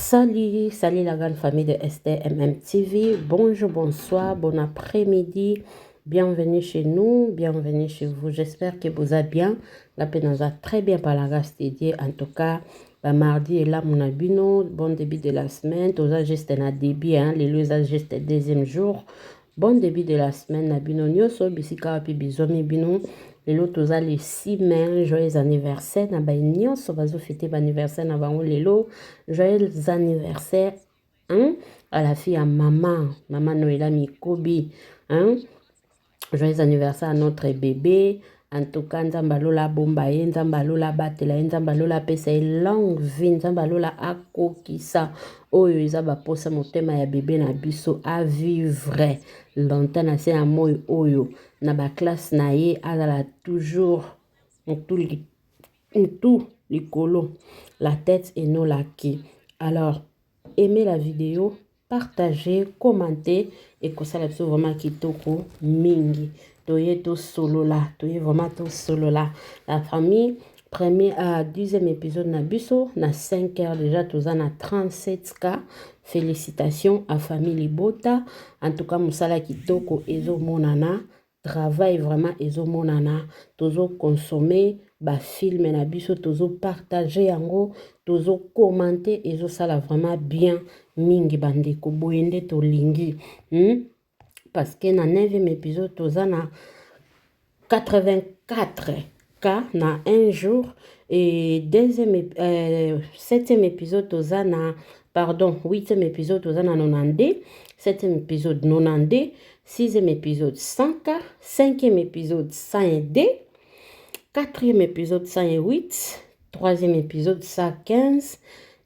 Salut, salut la grande famille de STMM TV. Bonjour, bonsoir, bon après-midi. Bienvenue chez nous, bienvenue chez vous. J'espère que vous allez bien. La paix nous a très bien par la grâce de Dieu. En tout cas, mardi est là, mon abino. Bon début de la semaine. Tous les juste un début, hein. Les lieux juste deuxième jour. Bon début de la semaine, nabino nyoso, bisika wapi bizomi bino. Lelo toza le 6 mai, joyeux anniversaire. Na ba nyonso bazo fêter ba anniversaire na bango lelo. Joyeux anniversaire, hein, à la fille à maman, maman Noëlla Mikobi, hein. Joyeux anniversaire à notre bébé. En tout cas, Nzambalola Bombaye, Nzambalola Batela, Nzambalola pesa longue vie, Nzambalola akokisa. Oyo izaba posa motema ya bébé na biso à vivre longtemps na se na moyo oyo na ba classe na ye azala toujours tout likolo, la tête et non la queue. Alors, aimez la vidéo, partagez, commentez et que ça soit vraiment kitoko mingi. Toye to solo là, toye vraiment to solo là. La famille, premier à 10e épisode na biso, na 5 heures déjà, tous na 37K. Félicitations à famille Libota. En tout cas, musala kitoko ezo monana. Travail vraiment ezo monana. Tozo consommer ba film na biso, tozo partager yango, tozo commenter ezo sala vraiment bien mingi bandeko boyende to lingi. Parce que na 9e épisode toza na 84K na un jour et 7e épisode toza na 8e épisode toza na 90, 7e épisode 90, 6e épisode 100K, 5e épisode 100D, 4e épisode 108, 3e épisode 115,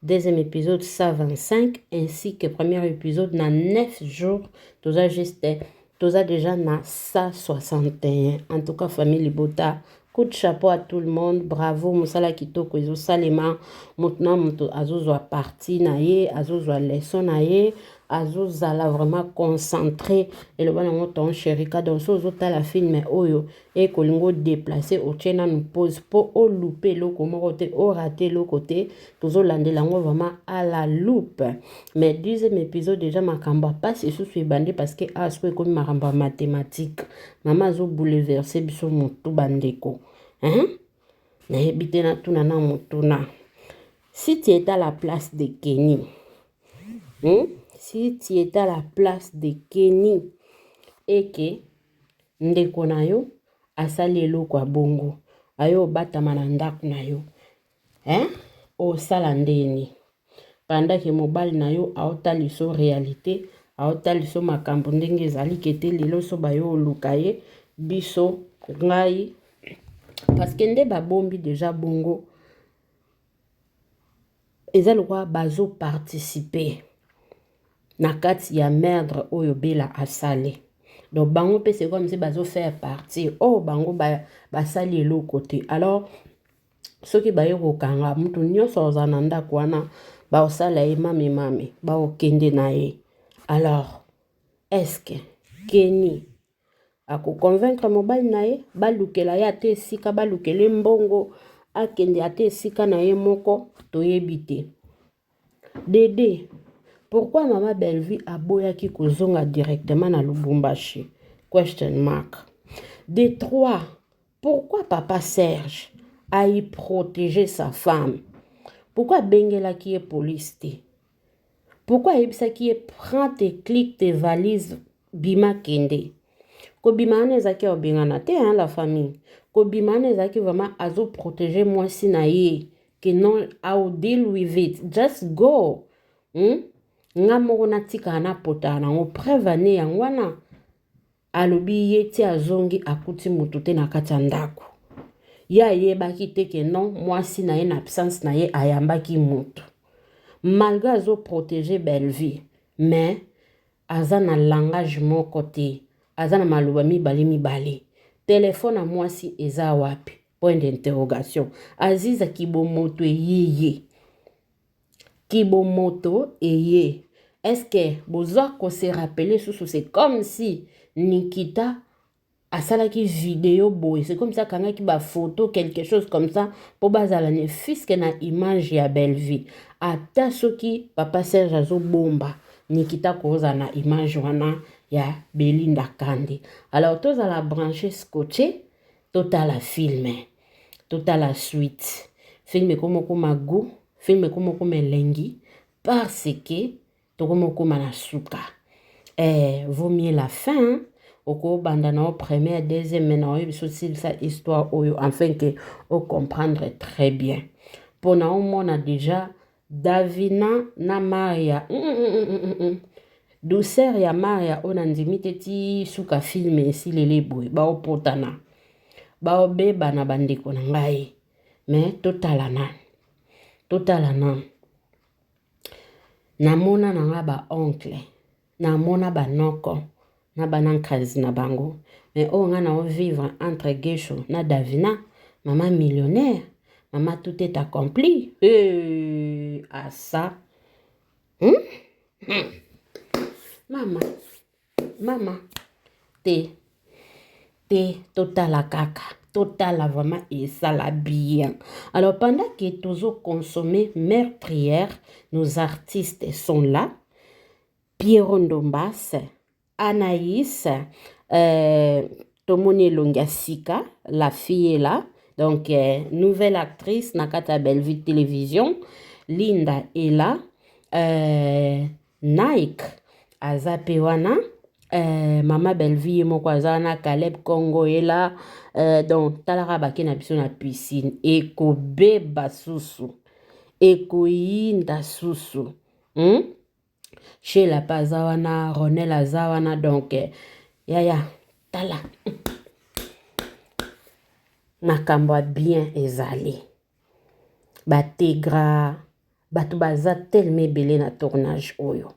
2e épisode 125, ainsi que premier épisode na 9 jours, toza déjà na 161. En tout cas, famille Libota, coup de chapeau à tout le monde, bravo, musala kitoko ezo salema, maintenant muto azozwa parti na ye, azozwa leçon na ye, azozala vraiment concentré, et le bon ton chéri donc sozo la film oyo et kolingo déplacer au tchena nous pose pour au louper le côté au rater le côté tozo lande lango vraiment à la loupe. Mais 10e épisode déjà makamba pas c'est sous bandé parce que aswe comme makamba mathématique maman zo bouleversé biso mutu bandeko, hein, na hebite na tuna na mutuna. Si tu étais à la place de Kenny, si tu étais à la place de Kenny et que ndeko na yo asali eloko ya bongo ayo batama na ndako na yo, hein, osala ndeni pendant que mobali na yo aotaliso réalité, aotaliso makambo ndenge ezali kete lelo so bayo oluka ye biso ngai parce que nde babombi déjà bongo eza lokwa bazo participer na kati ya merdre oyo bela asali. Donc bango pe c'est comme si bazo faire partie bango basali eloko te. Alors soki bayo kokanga mutu nyonso ozana ndako wana baosala ye mame baokende na ye. Alors est-ce que Kenny ako convaincre mobali na ye balukela ye ate esika balukele mbongo akende ate esika na ye moko toyebi te. Dédé, pourquoi maman Bellevue aboyaki kozonga directement na Lubumbashi? Question mark. De 3, pourquoi papa Serge a y protégé sa femme? Pourquoi Bengela qui est police? Pourquoi Ebsa qui est prend tes clics, tes valises, bima kende? Kobimane zaki obingana te, hein, la famille. Kobimane zaki vraiment azo protéger moi si na ye. Que non, I'll deal with it. Just go. Nga moko na tika na pota na ngo prevane yangwana. Alobi ye ti azongi akuti mutu te na kati ya ndako. Ya yebaki te ke non, mwasi na ye na absence na ye ayambaki mutu. Malgré azo protéger Bellevue, mais aza na langage moko te. Aza na maloba mibale. Téléphone à mwasi eza wapi? Point d'interrogation. Aziza kibomoto yeye. Kibomoto eye. Est-ce que besoin qu'on se rappelle c'est comme si Nikita a salaki vidéo boy, c'est comme ça quand qui ba photo quelque chose comme ça pour bazala ne fisque na image ya Bellevue. ata soki papa Serge azobomba nikita koza na image wana ya Belinda Kandi. Alors tozala branché scotché totala film totala suite film komokoma goût film komokoma elengi parce que tokomokoma na suka vaut mieux la fin oko banda na première deuxième na oyo biso sa histoire oyo afin que o comprendre très bien pona omona déjà Davina na Maria douceur ya Maria ona ndimi ti suka film esi lele boy ba opotana ba obeba na bandeko na ngai mais totala na namona na nga ba oncle namona ba noko na banankazi na bango mais o nga na vivre entre Gesho na Davina maman millionnaire maman tout est accompli à ça maman te totala kaka totala vraiment et ça la bien. Alors pendant que toujours consommer meurtrière, nos artistes sont là. Pierre Ndombas, Anaïs, Tomone Longasika, la fille est là. Donc, nouvelle actrice, Nakata Bellevue Télévision. Linda est là. Nike, Azapewana. Mama Bellevue Mokwazana, Caleb Congo est là. Donc, Talara Bake na biso na piscine. Eko beba susu. Eko yinda susu. Chez la Pazawana, Ronel Azawana. Donc, yaya, tala. Nakambwa bien ezali. Bategra. Batu baza tellement ebele na tournage oyo.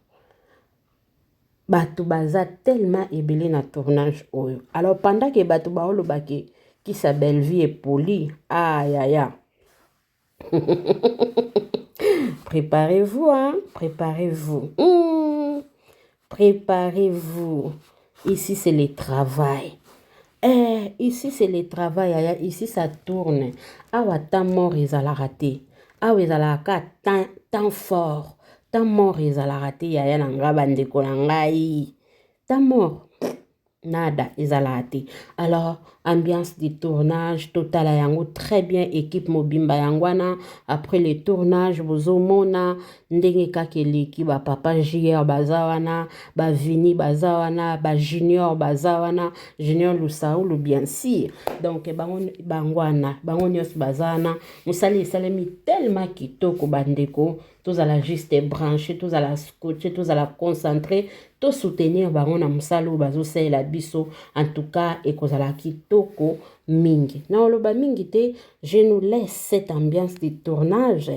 Batu baza tellement ebele na tournage oyo. Alors pendant que batu baolo bake qui sa belle vie est polie, ya. Préparez-vous, hein? Préparez-vous. Préparez-vous. Ici c'est le travail. Ici c'est le travail. Ici ça tourne. Awa ta mort ezala raté. Awa ezala ka tant fort. Ta mort ezala raté yaya na nga bandeko na ngai. Ta mort nada ezala raté. Alors ambiance de tournage total yango très bien équipe mobimba yangwana après le tournage bozomona ndenge kakeleki ba papa JR bazawana ba Vini bazawana ba Junior bazawana Junior Lusaulu bien sûr donc bangwana bango nyos bazana musali salemi tellement kitoko bandeko tous à la juste branché tous à la scotché tous à la concentrer tous soutenir bango na musalo bazo la biso en tout cas et kozala kitoko mingi na oloba mingi te je nous laisse cette ambiance de tournage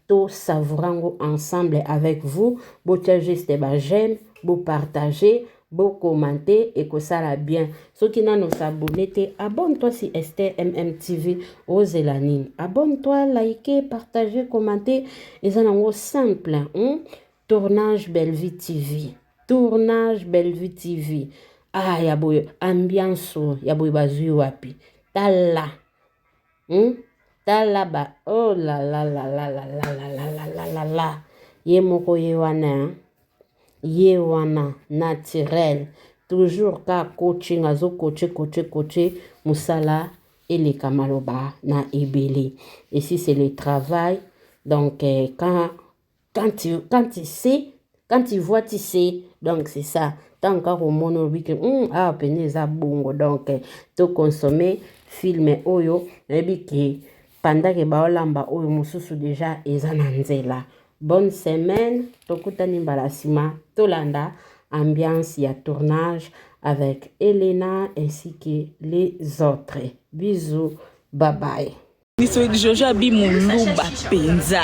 to savourango ensemble avec vous botia juste ba j'aime bo partager bo commenter et que ça la bien ceux qui n'ont pas abonné te abonne-toi si Esther MMTV aux Elanine abonne-toi liker partager commenter et ça nango simple tournage Bellevue TV tournage Bellevue TV ya boyo ambiance ya boyo bazui wapi tala tala ba oh la la la la la la la la la la la ye moko ye wana naturel toujours ka coaching azo coacher musala et les kamaloba na ebele et si c'est le travail donc quand tu sais quand tu vois tu sais donc c'est ça tant qu'à remonter week peneza bongo donc to consommer film oyo ebiki pendant que baolamba oyo mususu déjà ezana nzela bonne semaine tokutani mbalasima tolanda ambiance ya tournage avec Elena ainsi que les autres bisous bye bye biso Jojo Bimuluba penza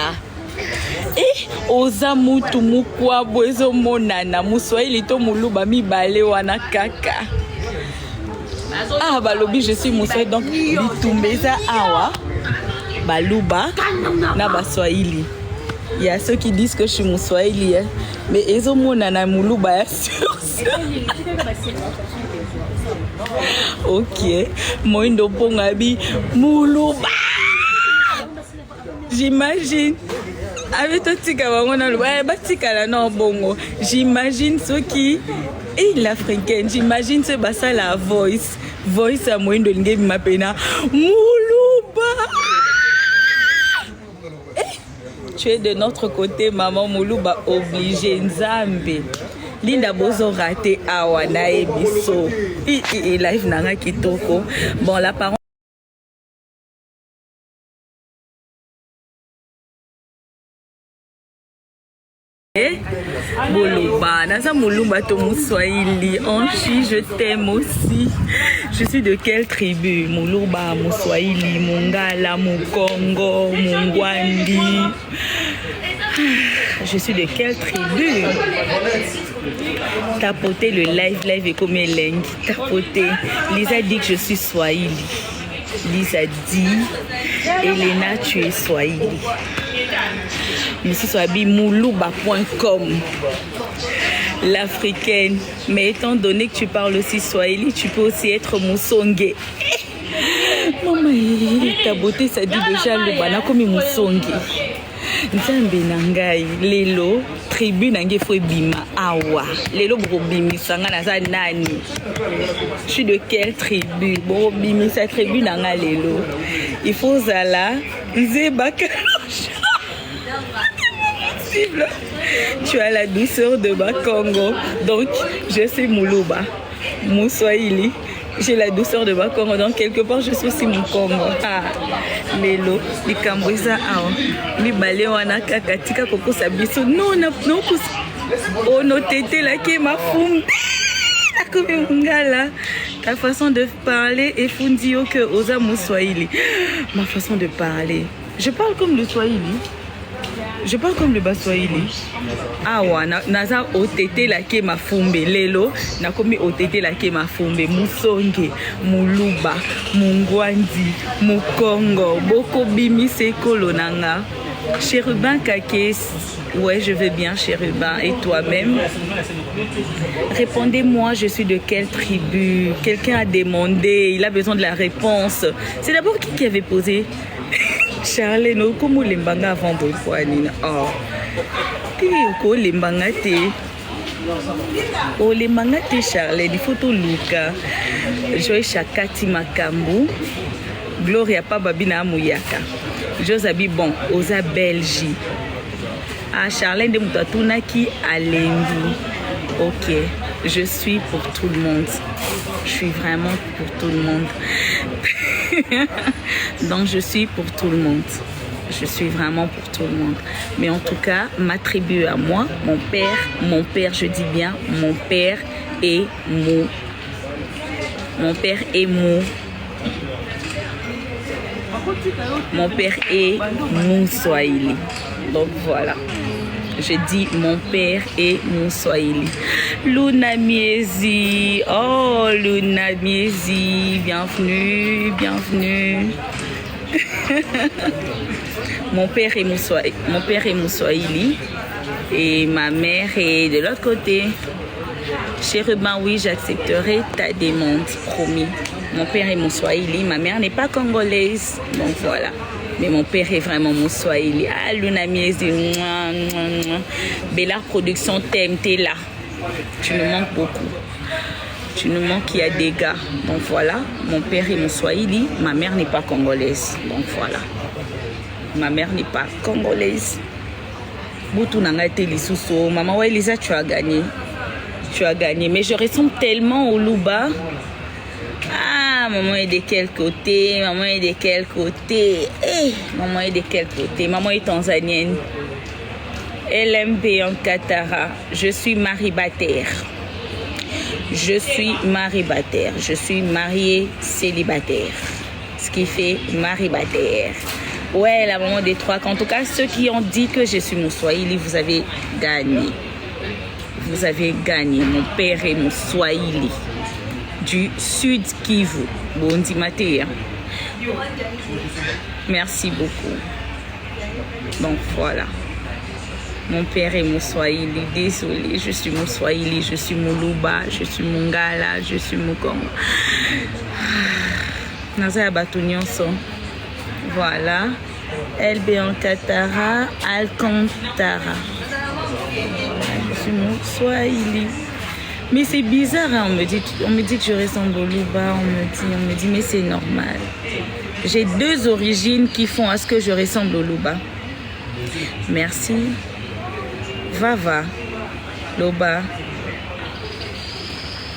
oza mutu mukwabo ezomonana muswahili to muluba mibale wana kaka balobi je suis muswahili donc bitumbeza awa baluba na baswahili il y a ceux qui disent que je suis muswahili mais ezomonana muluba ya ok moindo ponga bi muluba j'imagine avec toi tika bango na loba batika la non bongo. J'imagine ce qui et l'africaine, j'imagine ce basa la voice à moyen de l'ingé mapena Moulouba. Tu es de notre côté, maman Moulouba, obligé Nzambe. Linda bozo raté awa na ebiso. Live nanga kitoko. Bon, la parole. Moulouba, Naza Moulouba to Mouswahili, Anchi, je t'aime aussi. Je suis de quelle tribu? Moulouba, Mouswahili, Mongala, Mukongo, Mungwandi. Je suis de quelle tribu? Tapoter le live et comme Eleng. Tapoter. Lisa dit que je suis Swahili. Lisa dit, Elena, tu es Swahili. Monsieur Swabi, moulouba.com. L'africaine. Mais étant donné que tu parles aussi Swahili, tu peux aussi être Moussongue. Maman, ta beauté, ça dit déjà le bana comme Moussongue. Nzambe nangai lelo tribu nange fo bima awa lelo bobimi sanga naza nani. Je suis de quelle tribu? Bobimi sa tribu nanga lelo. Il faut zala nzebaka. Tu as la douceur de Bakongo. Donc je suis Moulouba, Mouswahili. J'ai la douceur de Bakongo, donc quelque part je suis aussi mon Congo. Ah, lelo, les Cambouisa, les balais, on a kakatika koko sabiso. Non, non, on a tété la qui m'a fumé. Ta façon de parler est fundio que osa Mouswahili. Ma façon de parler. Je parle comme le Swahili. Je parle comme le Baswahili. Awa, naza otete la ke mafumbe lelo, na komi otete la ke mafumbe Mousonge, Moulouba, Mungwandi, Mukongo, Boko Bimi Sekolo nanga. Chérubin Kakes, ouais, je vais bien Chérubin. Et toi-même? Répondez-moi, je suis de quelle tribu? Quelqu'un a demandé, il a besoin de la réponse. C'est d'abord qui avait posé? Charlène, no como lembanga avant boypoanina. Oh. Ko lembanga te. Oh lembanga te Charlène, il faut tout Luka. Joy Shakati Makambu. Gloria pa babina Mouyaka. Josabi bon, osa Belgique. Ah Charlène de Moutatuna qui a l'envie. OK, je suis pour tout le monde. Je suis vraiment pour tout le monde. Donc je suis pour tout le monde. Je suis vraiment pour tout le monde. Mais en tout cas, ma tribu à moi, mon père, je dis bien, mon père est mou. Mon père est mou. Mon père est Mouswahili. Donc voilà. Je dis mon père est Mouswahili. Luna Miezi. Oh, Luna Miezi. Bienvenue, bienvenue. Mon père est Mouswahili. Et ma mère est de l'autre côté. Chérubin, oui, j'accepterai ta demande, promis. Mon père est Mouswahili. Ma mère n'est pas congolaise. Donc voilà. Mais mon père est vraiment Mouswahili. Ah, Luna Miezi. Bellard Production, t'aimes, t'es là. Tu nous manques beaucoup. Tu nous manques, il y a des gars. Donc voilà. Mon père est Mouswahili. Ma mère n'est pas congolaise. Donc voilà. Ma mère n'est pas congolaise. Boutou nanga te lisuso. Maman, ouais, Lisa, tu as gagné. Tu as gagné. Mais je ressemble tellement au Louba. Ah, maman est de quel côté? Maman est de quel côté? Hey, maman est de quel côté? Maman est tanzanienne. LMP en Katara. Je suis maribataire. Je suis maribataire. Je suis mariée célibataire. Ce qui fait maribataire. Ouais, la maman des trois. En tout cas, ceux qui ont dit que je suis Mouswahili, vous avez gagné. Vous avez gagné. Mon père est Mouswahili. Du Sud Kivu. Bondi Matéa. Merci beaucoup. Donc voilà. Mon père est Mouswahili. Désolé, je suis Mouswahili, je suis Moulouba, je suis Mungala, je suis Mukongo. Naza Batunion son. Voilà. LB Alcantara, Alcantara. Je suis mon Swahili. Mais c'est bizarre, hein? On me dit que je ressemble au Luba, on me dit, mais c'est normal. J'ai deux origines qui font à ce que je ressemble au Luba. Merci. Vava, Loba.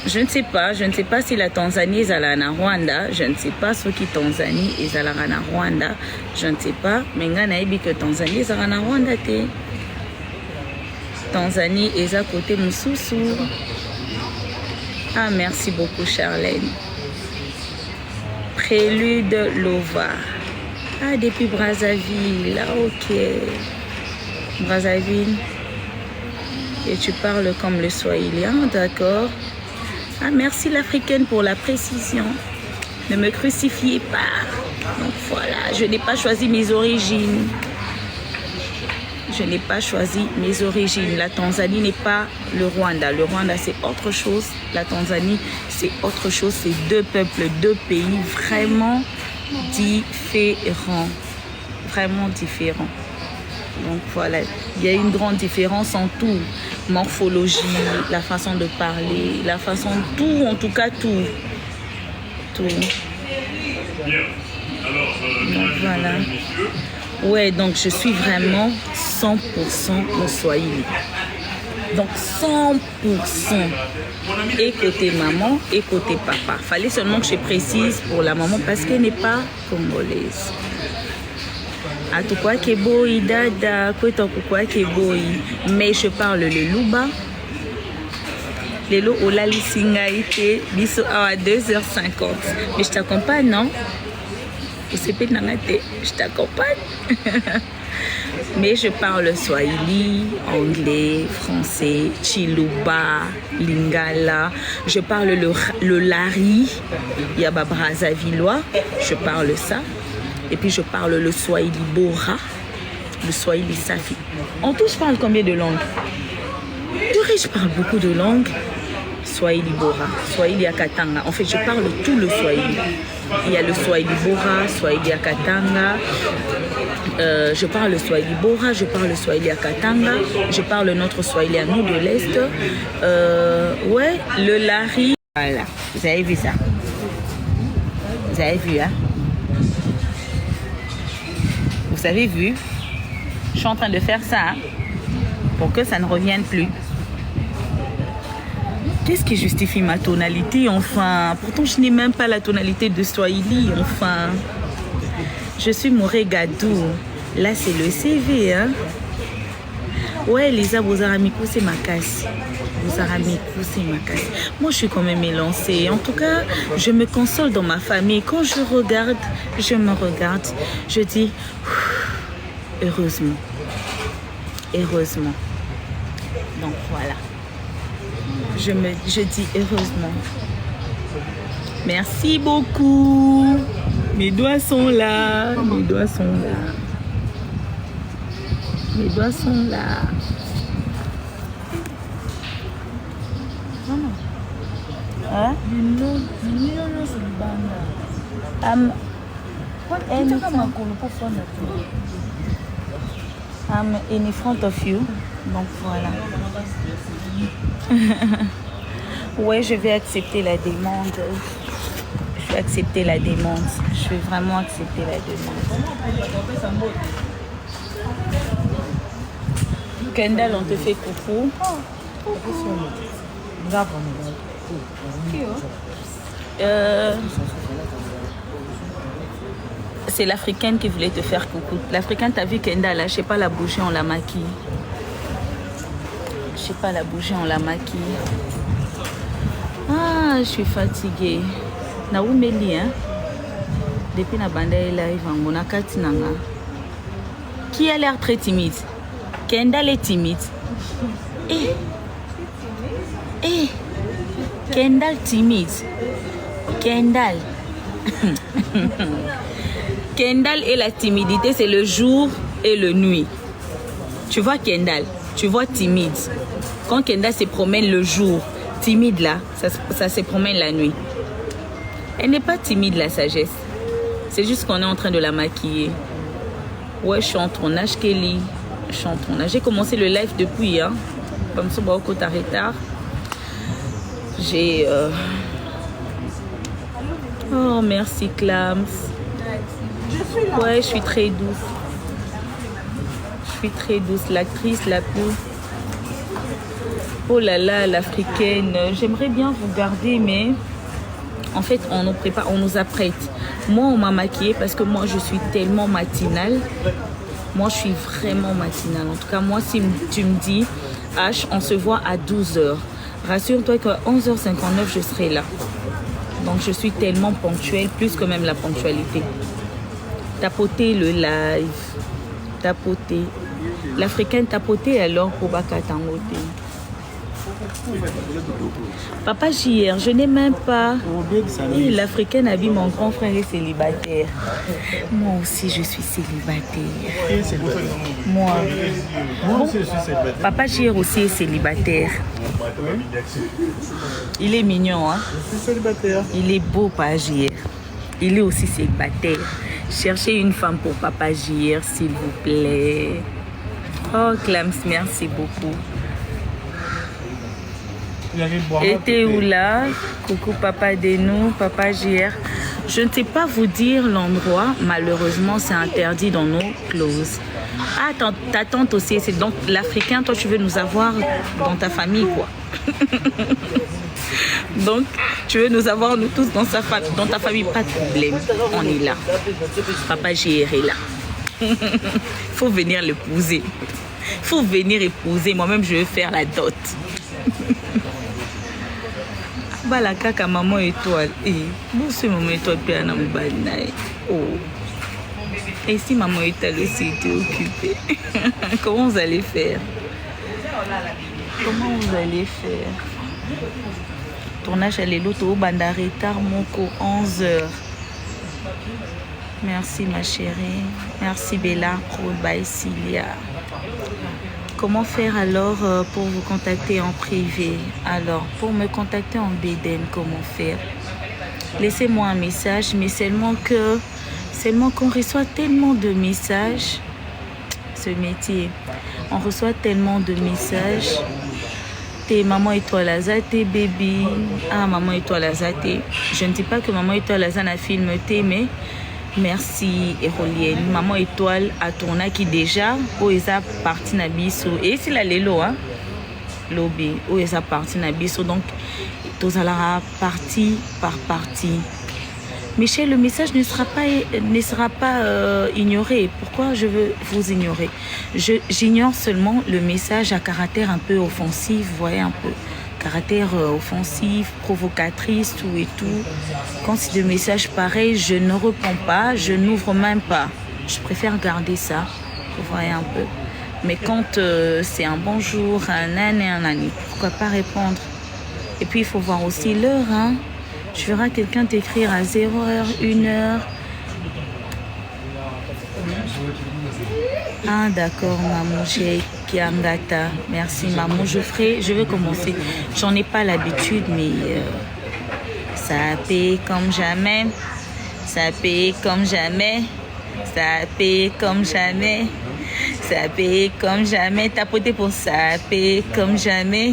Je ne sais pas si la Tanzanie est à la Rwanda. Je ne sais pas ce qui Tanzanie est à la Rwanda. Je ne sais pas. Mais je sais que Tanzanie est à la Rwanda. Tanzanie est à côté de Moussoussou. Ah, merci beaucoup, Charlène. Prélude Lova. Ah, depuis Brazzaville. Ah, ok. Brazzaville. Et tu parles comme le Swahilien, d'accord. Ah, merci l'Africaine pour la précision. Ne me crucifiez pas. Donc voilà, je n'ai pas choisi mes origines. Je n'ai pas choisi mes origines. La Tanzanie n'est pas le Rwanda. Le Rwanda, c'est autre chose. La Tanzanie, c'est autre chose. C'est deux peuples, deux pays vraiment différents. Vraiment différents. Donc voilà, il y a une grande différence en tout. Morphologie, la façon de parler, la façon, tout, en tout cas tout. Tout. Donc voilà. Ouais, donc je suis vraiment 100% au Swahili. Donc 100%. Et côté maman et côté papa. Fallait seulement que je précise pour la maman parce qu'elle n'est pas congolaise. Atukwa keboi dada kweta kukwa keboi, mais je parle le Luba. Lelo olali singaite biso à 2h50. Mais je t'accompagne, non? Je t'accompagne. Mais je parle Swahili, anglais, français, Chiluba, Lingala. Je parle le Lari, Yaba Brazzavillois. Je parle ça. Et puis je parle le Swahili Bora, le Swahili Safi. En tout, je parle combien de langues? Je parle beaucoup de langues. Swahili Bora, Swahili Akatanga. En fait, je parle tout le Swahili. Il y a le Swahili Bora, Swahili Akatanga. Je parle le Swahili Bora, je parle le Swahili Akatanga. Je parle notre Swahili à nous de l'Est. Ouais, le Lari. Voilà, vous avez vu ça? Vous avez vu, hein? Vous avez vu? Je suis en train de faire ça, hein, pour que ça ne revienne plus. Qu'est-ce qui justifie ma tonalité, enfin? Pourtant, je n'ai même pas la tonalité de Swahili, enfin. Je suis Moregadou. Là, c'est le CV, hein. Ouais, Lisa, vos aramikou, c'est ma casse. Vos aramikou, c'est ma casse. Moi, je suis quand même élancée. En tout cas, je me console dans ma famille. Quand je regarde, je me regarde. Je dis, heureusement. Heureusement. Donc, voilà. Je dis heureusement. Merci beaucoup. Mes doigts sont là. Mes doigts sont là. Mes doigts sont là. Hein? I'm in front of you. Donc voilà. Ouais, je vais accepter la demande. Je vais accepter la demande. Je vais vraiment accepter la demande. Kendall, on te fait coucou. C'est l'Africaine qui voulait te faire coucou. L'Africaine, t'as vu Kendall, là, je sais pas, la bougie, on la maquille. Je sais pas, la bougie, on la maquille. Ah, je suis fatiguée. Naoumeli, hein? Depuis la bande live, on a Katinanga. Qui a l'air très timide? Kendall est timide. Kendall timide. Kendall. Kendall et la timidité, c'est le jour et le nuit. Tu vois Kendall, tu vois timide. Quand Kendall se promène le jour, timide là, ça se promène la nuit. Elle n'est pas timide, la sagesse. C'est juste qu'on est en train de la maquiller. Ouais, je suis en tournage, Kelly. Je suis en tournage. J'ai commencé le live depuis, hein. Comme ça, beaucoup de retard. J'ai... Oh, merci, Clams. Ouais, je suis très douce. Je suis très douce. L'actrice la plus... Oh là là, l'africaine. J'aimerais bien vous garder, mais... En fait, on nous prépare, on nous apprête. Moi, on m'a maquillée parce que moi, je suis tellement matinale. Moi, je suis vraiment matinale. En tout cas, moi, si tu me dis, H, on se voit à 12h. Rassure-toi qu'à 11h59, je serai là. Donc, je suis tellement ponctuelle, plus que même la ponctualité. Tapoter le live. Tapoter. L'africaine tapoter alors pour Bakatangote. Papa JR, je n'ai même pas. L'africaine habille mon grand frère est célibataire. Moi aussi, je suis célibataire. Moi. Bon, Papa JR aussi est célibataire. Il est mignon, hein? Je suis célibataire. Il est beau, Papa JR. Il est aussi célibataire. Cherchez une femme pour Papa JR, s'il vous plaît. Oh, Clams, merci beaucoup. Et t'es où là? Coucou Papa Denou, Papa JR. Je ne sais pas vous dire l'endroit. Malheureusement, c'est interdit dans nos clauses. Ah, ta tante aussi. C'est donc l'Africain. Toi, tu veux nous avoir dans ta famille, quoi. Donc, tu veux nous avoir, nous tous, dans ta famille. Pas de problème. On est là. Papa JR est là. Faut venir l'épouser. Faut venir épouser. Moi-même, je veux faire la dot. La kaka maman étoile. Bon, c'est maman étoile puis à oh. Et si maman étoile aussi était occupée, comment vous allez faire? Comment vous allez faire? Tournage à l'auto au bandare tard moko 11h. Merci ma chérie. Merci Bella Crowd by Cilia. Comment faire alors pour vous contacter en privé? Alors, pour me contacter en BDM, comment faire? Laissez-moi un message, mais seulement qu'on reçoit tellement de messages. Ce métier, on reçoit tellement de messages. T'es maman étoile azate, baby. Ah, maman étoile azate. Je ne dis pas que maman étoile azate a filmé, mais... Merci Hérolienne. Maman étoile a tourné qui déjà où ils a parti na biso et c'est la lelo hein lobby où ils a parti na biso donc tous allera partie par partie. Michel, le message ne sera pas ignoré. Pourquoi je veux vous ignorer? J'ignore seulement le message à caractère un peu offensif, vous voyez un peu. Caractère offensif, provocatrice, tout et tout. Quand c'est des messages pareils, je ne réponds pas, je n'ouvre même pas. Je préfère garder ça, vous voyez un peu. Mais quand c'est un bonjour, un année, pourquoi pas répondre? Et puis il faut voir aussi l'heure, hein. Tu verras quelqu'un t'écrire à 0h, 1h. Ah d'accord, maman, j'ai Kiangata. Merci, maman. Je vais commencer. J'en ai pas l'habitude, mais ça paye comme jamais. Ça paye comme jamais. Ça paye comme jamais. Ça paye comme jamais. Tapoter pour ça paye comme jamais.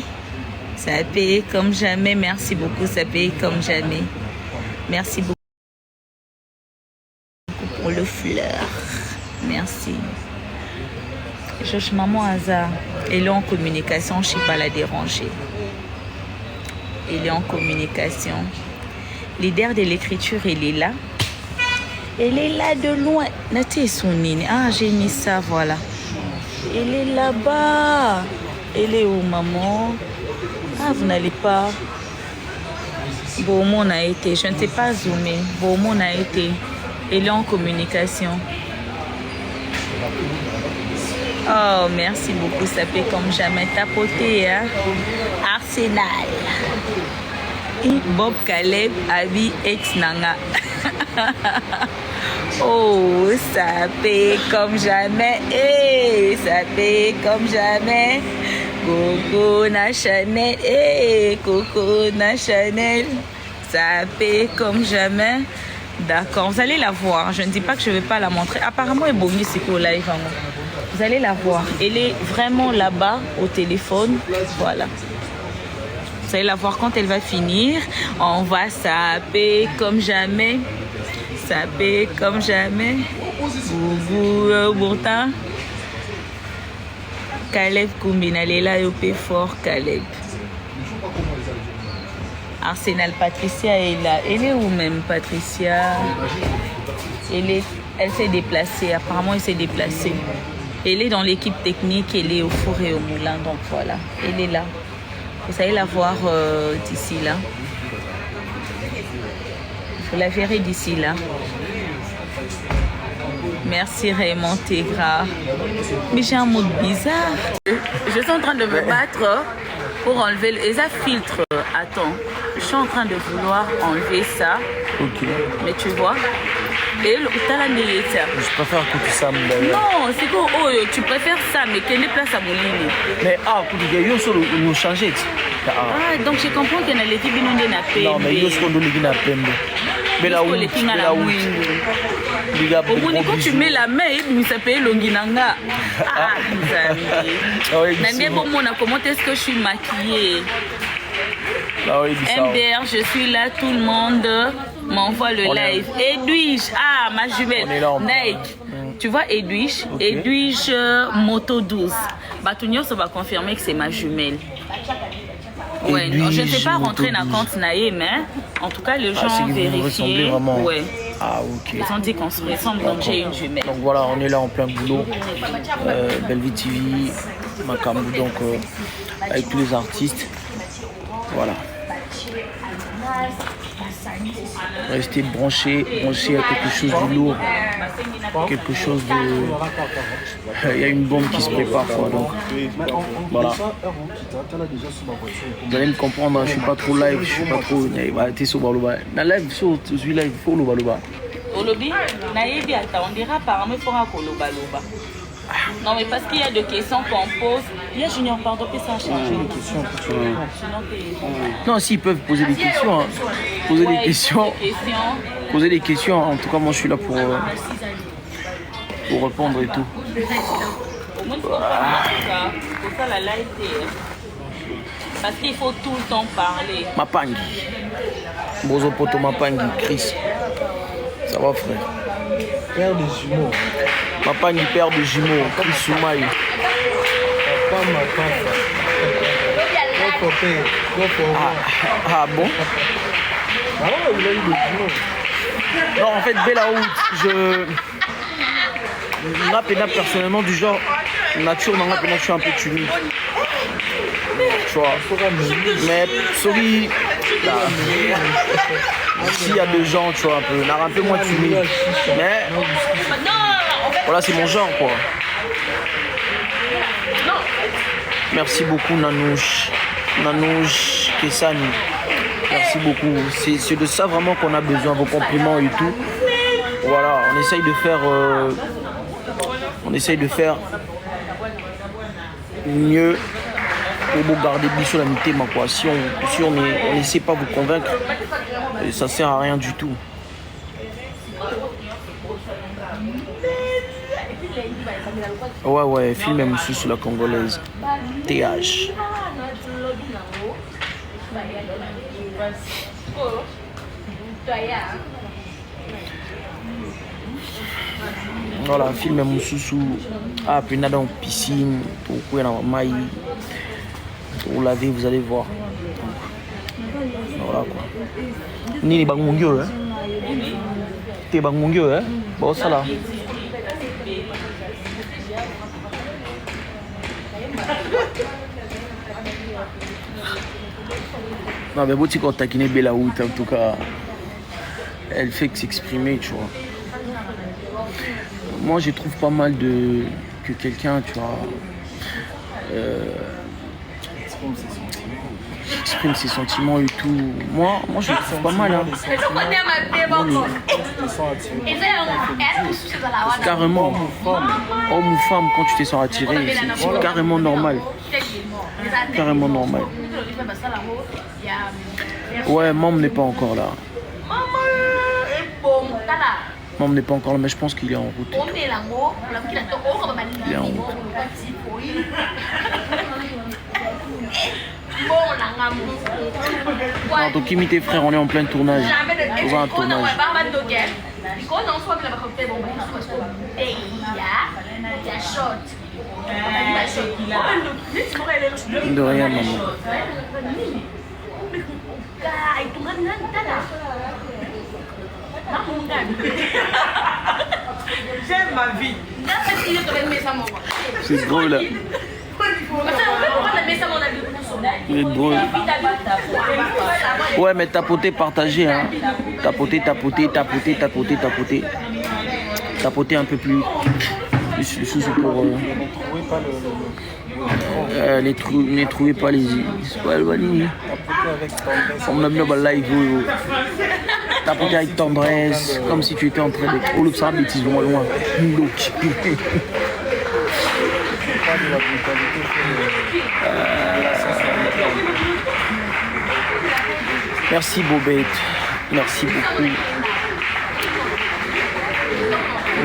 Ça paye comme jamais. Merci beaucoup. Ça paye comme jamais. Merci beaucoup pour le fleur. Merci. Josh, maman Hazard, elle est en communication, je ne sais pas la déranger. Elle est en communication. Leader de l'écriture, elle est là. Elle est là de loin. Ah, j'ai mis ça, voilà. Elle est là-bas. Elle est où, maman? Ah, vous n'allez pas. Beaumont a été. Je ne t'ai pas zoomé. Beaumont a été. Elle est en communication. Oh, merci beaucoup. Ça fait comme jamais tapoter, hein? Arsenal. Et Bob Caleb, Abi, ex-Nanga. Oh, ça fait comme jamais. Hey, ça fait comme jamais. Coco na Chanel. Hey, Coco na Chanel. Ça fait comme jamais. D'accord, vous allez la voir. Je ne dis pas que je ne vais pas la montrer. Apparemment, elle est bonne ici au live. Vous allez la voir. Elle est vraiment là-bas au téléphone. Voilà. Vous allez la voir quand elle va finir. On va saper comme jamais. Saper comme jamais. Boubou, Bourtin. Caleb Koumbina, elle est là, au fort, Caleb. Arsenal, Patricia est là. Elle est où même, Patricia? Elle s'est déplacée. Apparemment, elle s'est déplacée. Elle est dans l'équipe technique. Elle est au four et au moulin. Donc voilà, elle est là. Vous allez la voir d'ici là. Vous la verrez d'ici là. Merci Raymond Tegra. Mais j'ai un mot bizarre. Je suis en train de me battre pour enlever les filtres. Attends, je suis en train de vouloir enlever ça. Ok. Mais tu vois. Et je préfère que tu ça. Non, c'est quoi? Oh, tu préfères ça, mais quelle est place à mon ligne? Mais il faut nous changer. Ah, donc je comprends qu'il y a l'équipe qui n'a pas. Non, mais il y a ce qu'on doit faire. Mais là où quand tu mets la main, ça peut être l'onginanga. Ah, comment est-ce que je suis maquillée? MDR, je suis là, tout le monde m'envoie le live. Edwige, ah, ma jumelle. Nike, tu vois Edwige, okay. Edwige Moto 12. Batounios, on va confirmer que c'est ma jumelle. Ouais, non, je ne sais pas rentrer dans le compte Naïe, mais en tout cas, les gens ont vérifié. Ouais. Ah, ok. Ils ont dit qu'on se ressemble, donc j'ai une jumelle. Donc voilà, on est là en plein boulot. Bellevue TV, Makambu, donc avec tous les artistes. Voilà. Restez branchés à quelque chose de lourd. Quelque chose de... Il y a une bombe qui se prépare, quoi. Donc, voilà. Vous allez me comprendre, je suis pas trop live, je suis pas trop... Il va arrêter sur Baloba. La live, sur celui-là, il faut le Baloba. Au lobby, on dira apparemment qu'il faut un Baloba. Non, mais parce qu'il y a des questions qu'on pose. Il y a Junior, pardon, que ça a changé. Non, s'ils peuvent poser des questions. Hein. Poser des questions. Poser des questions. En tout cas, moi, je suis là pour répondre et tout. Parce qu'il faut tout le temps parler. Mapangi. Bozo Poto Mapangi, Chris. Ça va, frère? Père de jumeaux. Mapangi, père de jumeaux, Chris Soumaï. Papa, ma papa. Ah bon? Ah ouais, il a eu des jumeaux. Non, en fait, Bellaout, je personnellement du genre nature, je suis un peu timide. Tu vois. Mais sorry, s'il y a des gens, tu vois, un peu moins timide. Mais voilà, c'est mon genre, quoi. Merci beaucoup, Nanouche Kessani. Merci beaucoup. C'est de ça vraiment qu'on a besoin, vos compliments et tout. Voilà, on essaye de faire mieux pour garder sur la mitée, quoi. Si on n'essaie pas de vous convaincre, ça sert à rien du tout. Ouais, film même sur la congolaise. TH. Voilà, film Moussoussou. Ah, puis dans piscine, pour courir dans la maille, pour laver, vous allez voir. Voilà quoi. Ni bang mungyo, hein? T'es bang mungyo, hein? Bon, ça là. Non, mais Boti quand taquiner Bellaout, en tout cas, elle fait que s'exprimer, tu vois. Moi, je trouve pas mal que quelqu'un, tu vois, exprime ses sentiments et tout. Moi, je le trouve pas mal. Hein. Carrément, homme ou femme, quand tu te sens attiré, c'est carrément normal. Carrément normal. Ouais, maman n'est pas encore là. Maman n'est pas encore là, mais je pense qu'il est en route. Il est en route. Non, donc Kimi, tes frères, on est en plein tournage. On va un tournage. De rien, maman. J'aime ma vie. C'est drôle là. Il est drôle. Ouais, mais tapoter, partager. Hein. Tapoter, tapoter, tapoter, tapoter, tapoter. Tapoter un peu plus. Les choses pour. Ne trouvez pas les. C'est pas Albanie. On a mis le live. Tapoter avec tendresse, comme si tu étais en train de. Oh, le ça bêtise loin, loin. Merci Bobette, merci beaucoup.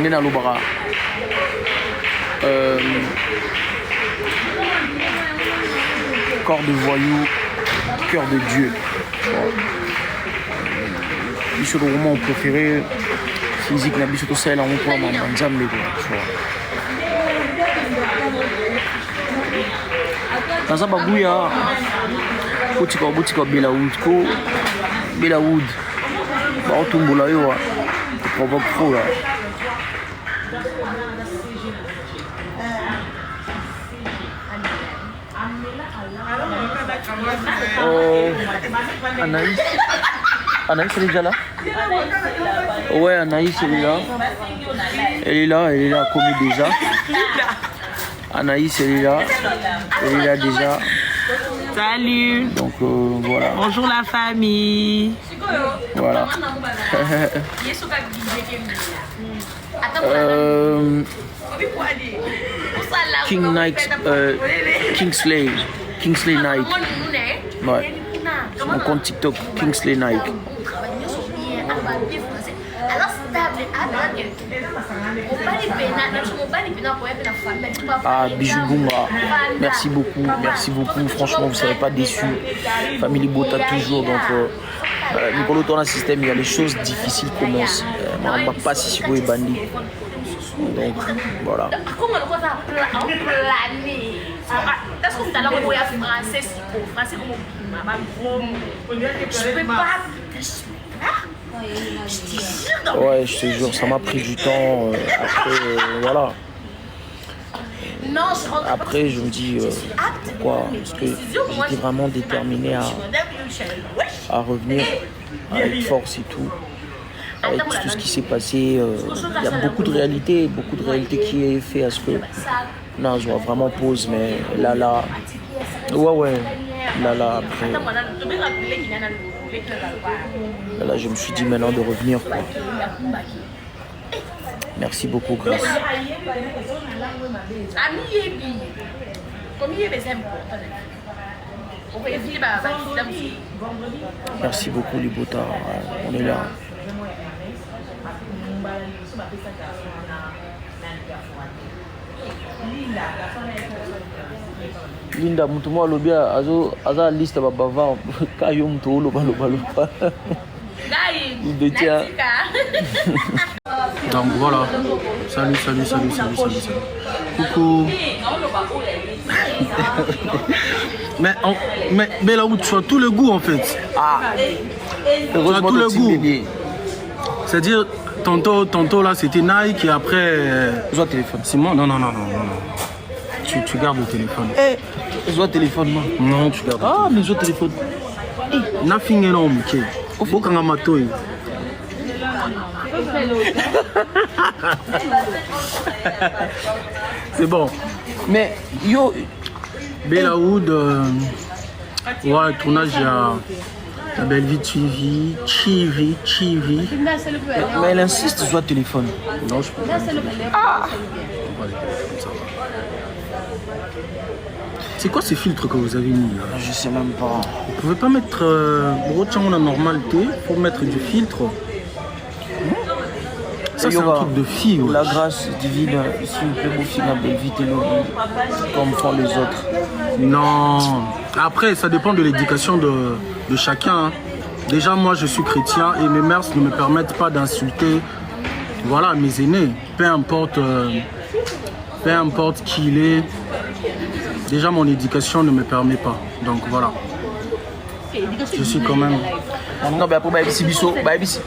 Nena Lobara. Corps de voyou, cœur de Dieu. Biso le roman préféré, physique na biso to sala on ko ma nzambe ko. Dans babuya butika Bella Wood ko Bella Wood ba otumbola yo provoque trop là. Anaïs elle est déjà là? Ouais, Anaïs elle est là. Elle est là comme déjà. Anaïs elle est là déjà. Salut. Donc voilà. Bonjour la famille. Voilà. King Nike, Kingsley Nike. Ouais. Mon compte TikTok Kingsley Nike. Ah, Bijou Bunga, merci beaucoup, franchement vous ne serez pas déçus. Famille Bota toujours, donc Nicolo dans le système, il y a les choses difficiles commencent. On ne va pas si vous êtes bandit. Donc voilà. Ouais, je te jure, ça m'a pris du temps. Après, voilà. Après, je me dis pourquoi? Parce que j'étais vraiment déterminé à revenir avec force et tout. Avec tout ce qui s'est passé, il y a beaucoup de réalité qui est fait à ce que non, je vois vraiment pause, mais là, ouais, là, après, là, je me suis dit maintenant de revenir, quoi. Merci beaucoup, Grace. Merci beaucoup, Libota. On est là. Linda, mutu mo alobia aza liste ba bavard kayo mutu loba. Donc voilà. Salut. Coucou. mais Bella Wood, tu as tout le goût en fait. Ah. Tu as tout le goût. C'est-à-dire tantôt là c'était Nike et après. Joue téléphone. C'est moi. Non. Tu gardes le téléphone. Joue téléphone moi. Non, tu gardes. Ah, mais joue téléphone. Nothing énorme, ok. Faut qu'on a matouille. C'est bon. Mais yo. Bella Wood, ouais, tournage à Belle Vie Chivi. Mais elle insiste sur le téléphone. Non, je peux pas. Ah. C'est quoi ces filtres que vous avez mis là? Je sais même pas. Vous pouvez pas mettre la normalité, faut mettre du filtre. Ça, c'est un truc de fille. Ouais. La grâce divine, s'il vous plaît, vous finissez vite et nous, comme font les autres. Non. Après, ça dépend de l'éducation de chacun. Hein. Déjà, moi, je suis chrétien et mes mœurs ne me permettent pas d'insulter voilà, mes aînés. Peu importe qui il est. Déjà, mon éducation ne me permet pas. Donc, voilà. Je suis quand même... Non, mais après,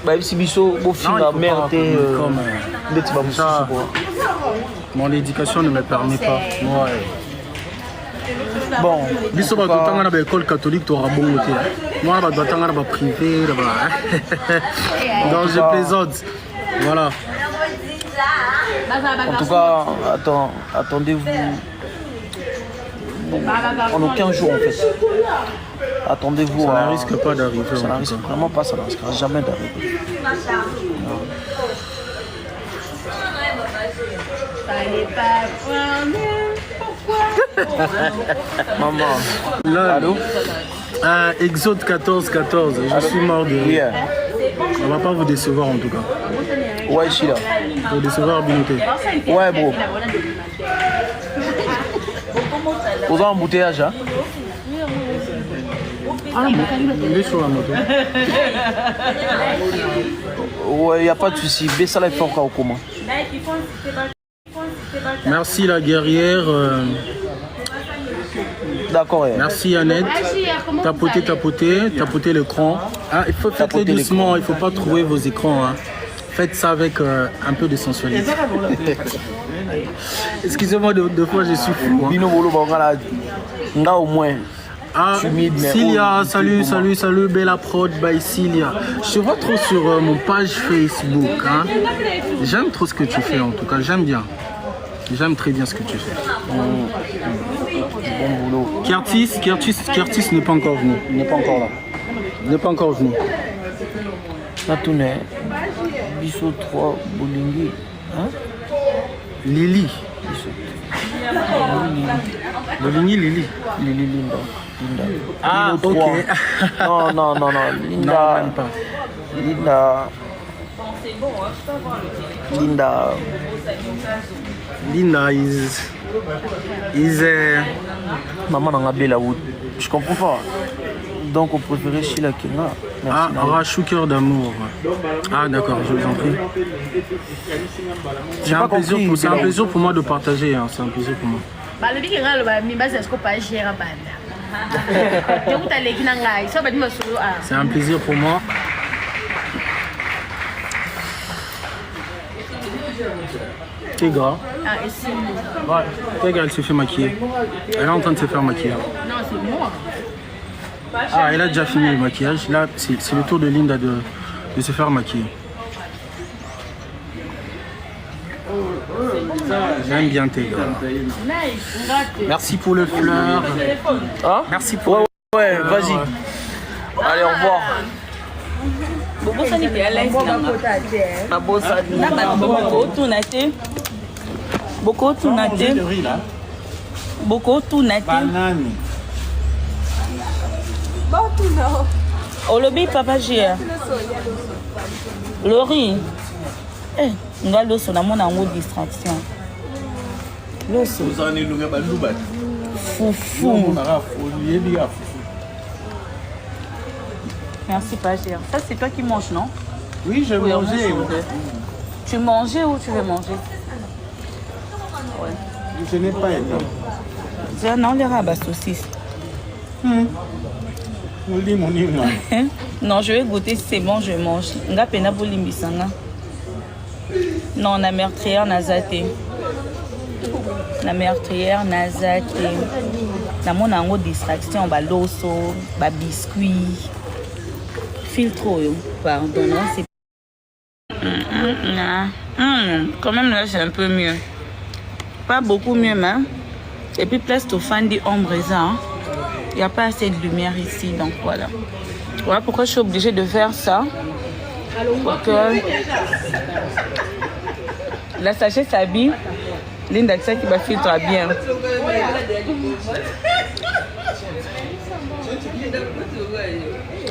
Baïbisibiso, beau film, la mère, mon éducation ne me permet pas. Ouais. Bon, biso ba totanga na ba école catholique to rabongo te. Moi ba totanga na ba privé là-bas. Donc je plaisante. Voilà. En tout cas, attendez-vous. En aucun jour en fait. Attendez-vous. Ça ne risque pas d'arriver. Ça ne risque vraiment pas, ça ne risquera jamais d'arriver. Maman. Là, allô? Exode 14, je suis mort de rire. On va pas vous décevoir en tout cas. Ouais, je suis là. Vous décevoir, Binoté. Ouais, bro. Aux embouteillages, hein? Ah, il est sur la moto. Ouais, il n'y a pas de souci. Baisse là, il fait encore au comment. Merci la guerrière. D'accord. Ouais. Merci Annette. Tapotez l'écran. Ah, il faut faire doucement, il ne faut pas trouver vos écrans. Hein. Faites ça avec un peu de sensualité. Excusez-moi, deux fois je suis fou. Hein. Là au moins. Ah, Cilia, salut, Bella Prod by Cilia. Je te vois trop sur mon page Facebook. Hein. J'aime trop ce que tu fais en tout cas, j'aime bien. J'aime très bien ce que tu fais. Bon boulot. Curtis n'est pas encore venu. Il n'est pas encore là. Il n'est pas encore venu. Natune, Bisso 3, Bolingi. Hein? Lily. Bolingi, Lily. Lily Linda. Ah, ok. Non. Non, même pas. Linda is Maman n'a pas la route. Je comprends pas. Donc on préférait Sheila Kenga. Ah, Rachou cœur d'amour. Ah d'accord, je vous en prie. C'est un plaisir pour moi de partager. Hein. C'est un plaisir pour moi. C'est un plaisir pour moi. C'est gras. Ouais. Regarde, elle se fait maquiller. Elle est en train de se faire maquiller. Non, c'est moi. Ah, elle a déjà fini le maquillage. Là, c'est le tour de Linda de se faire maquiller. J'aime bien tes gars. Merci pour le fleur. Hein? Merci pour... Ouais, vas-y. Allez, au revoir. Olobi papa Gia. Lori. Eh, nga loso na mona ngo distraction. Loso. Foufou. Merci Pagia. Ça c'est toi qui manges, non? Oui, je vais manger. Tu mangeais ou tu veux manger? Ouais. Je n'ai pas aimé. Non, les rabats saucisses. Non, je vais goûter si c'est bon, je mange. Nga pena bolimbisanga. Non, la meurtrière nazate. La meurtrière nazate. Na mon ango distraction, ba loso, ba biscuit. Filtre, pardon, non, c'est... Quand même là, c'est un peu mieux. Pas beaucoup mieux, mais... Et puis, place au fan du ombre, hein. Il n'y a pas assez de lumière ici, donc voilà. Voilà pourquoi je suis obligée de faire ça. Pour que la sachet s'habille. Linda, ça qui va filtrer bien.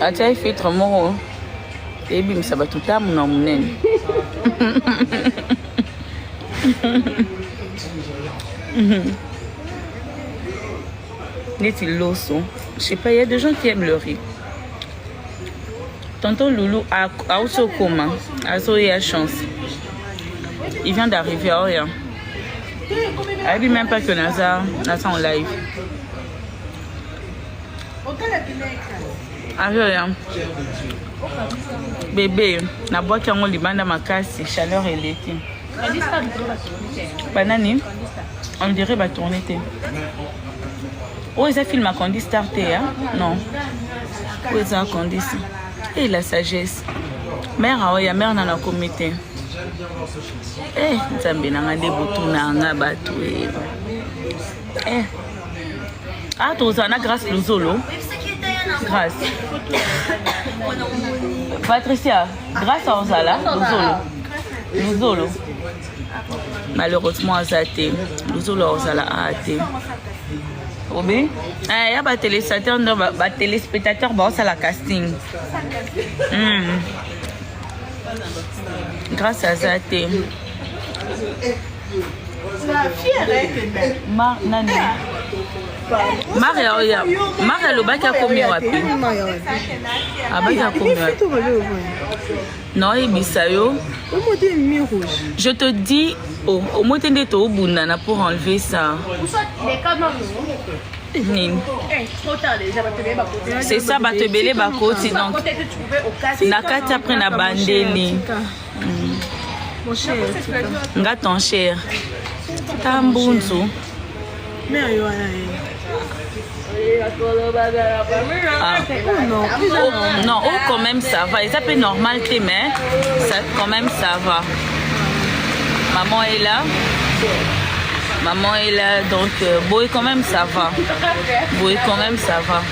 Ah, tiens, il filtre mon. Et bim, ça va tout à mon Neti loso. Je sais pas, il y a des gens qui aiment le riz. Tonton Loulou a Osokoma. Il a chance. Il vient d'arriver à Oya. Elle dit même pas que Nasa en live. Ayoya. Bébé, na boîte qui a un libanda makasi, chaleur et l'été. Banani, on dirait va tourner. Oh, ils ont filmé à Condi Starté, hein? Non. Où ils ont Condi? Et la sagesse. Mère, oh, ya mère n'a comité. Eh, Nzambe n'a des boutons n'a battu. Eh. Ah, tu as grâce le Zolo. Grâce. Patricia, grâce à Ozala, le Zolo. Malheureusement, Azate. Le Zolo Ozala a été. Il y a des téléspectateurs qui ont la casting. Grâce à Zate. Nani. Maria le bac a commis wapi. Non, Ibisayo. Je te dis, au moins tu es au Bunana pour enlever ça. C'est ça, Batebele Bakoti. Donc, Nakati après na bandeli. Nga ton cher. Tambunzu. Ah. Non, oh, quand même ça va. Et ça peut normal, mais ça, quand même ça va. Maman est là. Maman est là, donc boy quand même ça va. Boy quand même ça va.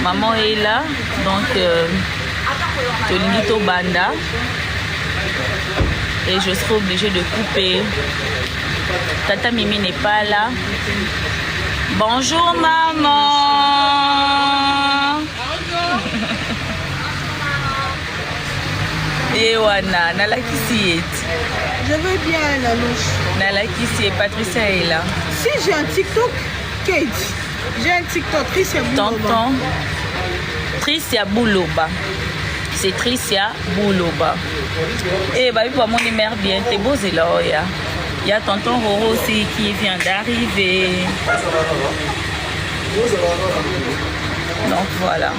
Maman est là, donc Tolingito Banda. Et je serai obligée de couper. Tata Mimi n'est pas là. Bonjour maman. Et Wana, Nalakisi. Je veux bien la louche. Nalakisi et Patricia est là. Si j'ai un TikTok, Kate. J'ai un TikTok, Tricia Bouloba. Tonton Tricia Bouloba. C'est Tricia Bouloba. Et bah, pour mon numéro bien, t'es beau, c'est là, ya. Il y a tonton Roro aussi qui vient d'arriver. Donc voilà.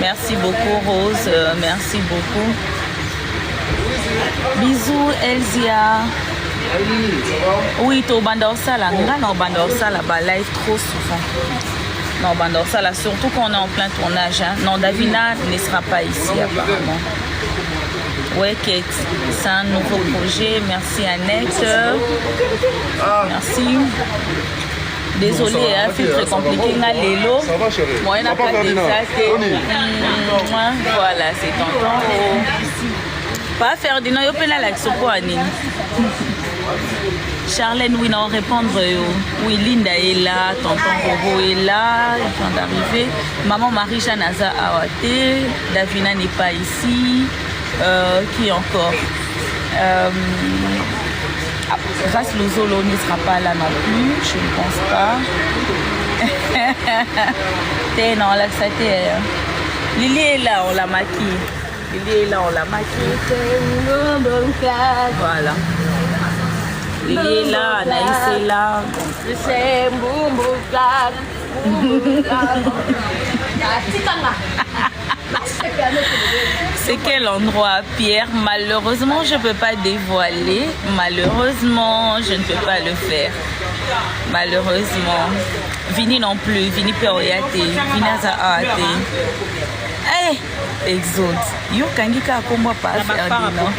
Merci beaucoup Rose, merci beaucoup. Bisous Elzia. Oui, tu es au Bandorsala. Nous sommes au Bandorsala, live trop souvent. Non, au Bandorsala, surtout qu'on est en plein tournage. Hein. Non, Davina ne sera pas ici apparemment. Ouais, Kate, c'est un nouveau projet. Merci Annette. Merci. Désolée, hein, c'est très compliqué. Lélo. Moi, il n'y a pas de voilà, c'est tonton. Pas faire des noms, il y a l'action pour Anine. Charlène, oui, non, répondre. Oui, Linda est là, tonton Roro est là, ils viennent d'arriver. Maman Marie-Jeanne Aza Awate, Davina n'est pas ici. Qui encore Grâce Lozolo ne sera pas là non plus, je ne pense pas. Non, là, ça Lily est là, on l'a maquillée. Lily est là, on l'a maquillée. Voilà. Lily est là, Anaïs est là. C'est quel endroit, Pierre? Malheureusement, je ne peux pas dévoiler. Malheureusement, je ne peux pas le faire. Malheureusement. Vini non plus. Vini Peoyate. Vinaza Aate. Eh! Exode. Yo Kangika Komba pas Ferdinand.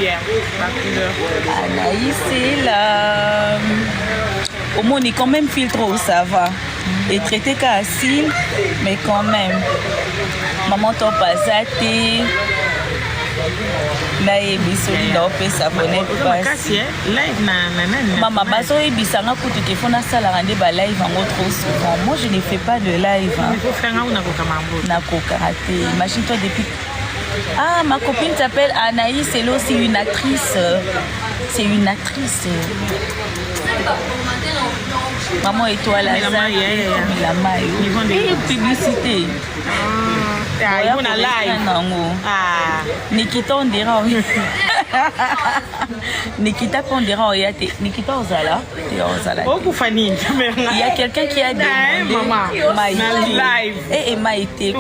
Anaïs est là. Au moins, on est quand même filtre où ça va. Et traité qu'à asile, mais quand même. Maman t'en pas zaté. Là, il y a des s'abonner. Maman, baso et bisanga kutu te fona sala rande ba live en trop souvent. Moi, je ne fais pas de live. Il faut faire un ou na karaté. Imagine-toi depuis Ah, ma copine s'appelle Anaïs, elle est aussi une actrice. C'est une actrice. Maman et toi, la maille. Et publicité. Ils vont à live. Nikita, on dira. Nikita, on dira. Nikita, Ozala. Il y a quelqu'un qui a demandé Maïté. Et Maïté.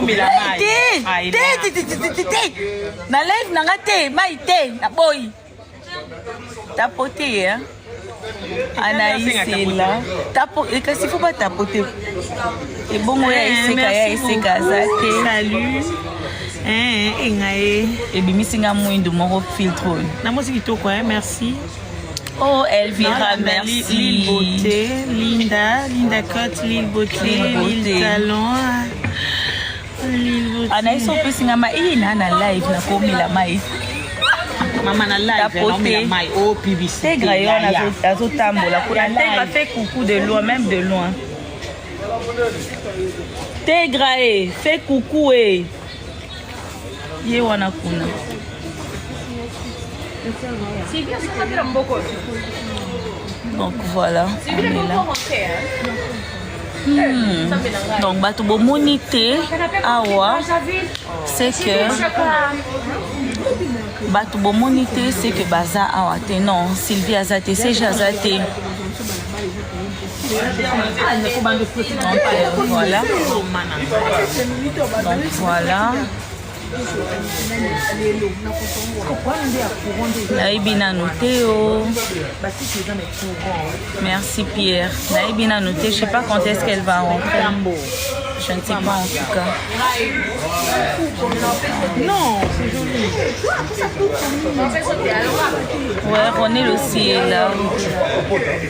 Na live, na ngate, Maïté, na boy. Tapoter, hein? Anaïs est là. Et quand il faut pas tapoter. Et bon, il y a salut. Et bien, il y a moins de mon filtre. Merci. Oh, Elvira, merci. Lille Beauté, Linda Cotte, Lille Beauté, Lille Talon. Anaïs, on peut signer ma live, na komi la maïs. Maman na live, oh publicité. T'es graillon à Zotambola. T'es fait coucou de loin, même de loin. T'es graillé, fais coucou et. Yé wana kuna. Donc voilà, on est là. Donc bato bo monité awa, c'est que bato bo monité c'est que baza awa te non, Sylvie azate c'est jazate. Donc voilà. Donc voilà. Naïbina Noteo. Merci Pierre. Naïbina Noteo, je ne sais pas quand est-ce qu'elle va rentrer. Je ne sais pas en tout cas. Non, c'est joli. Ouais, Ronel aussi est là.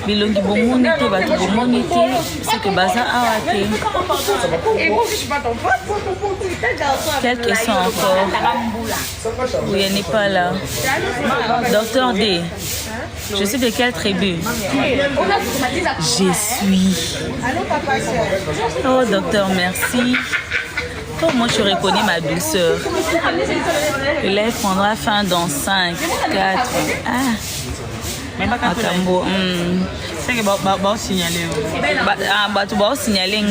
Bilongi Bomonité, Bato Bomonité, c'est que Baza Awate. Quelle question encore? Oui, elle n'est pas là. Docteur D, je suis de quelle tribu? Je suis. Oh, docteur, merci. Oh, moi, je reconnais ma douceur. Le lait prendra fin dans 5, 4. Makambo. C'est que va signaler. Tu vas signaler.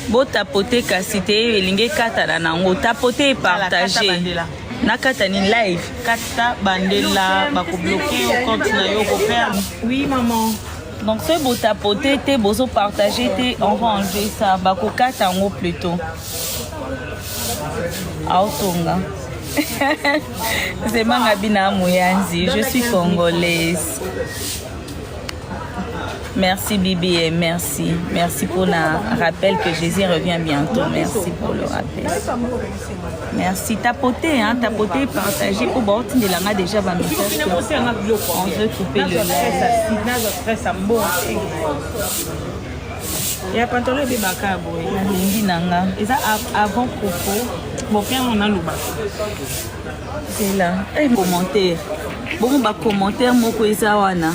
Bo tapoter kasité elinge kata na nango tapoter et partager na kata ni live kata bandela ba ko bloquer au compte na yo ko faire. Oui maman. Donc ce beau tapoter te bozo partager te on va enlever ça ba ko kata ngo plutôt. Autonga. C'est Mangabina Mouyanzi, je suis congolaise. Merci Bibi et merci. Merci pour le rappel que Jésus revient bientôt. Merci pour le rappel. Merci. Tapoter, hein, tapoter, partager. Pour voir, tu l'as déjà un message. On veut couper le lait. Il y a pantalon de Bakabo. Et ça avant Coco. Bon, on a le bas. C'est là. Un commentaire. Bon, bah commentaire, mon wana.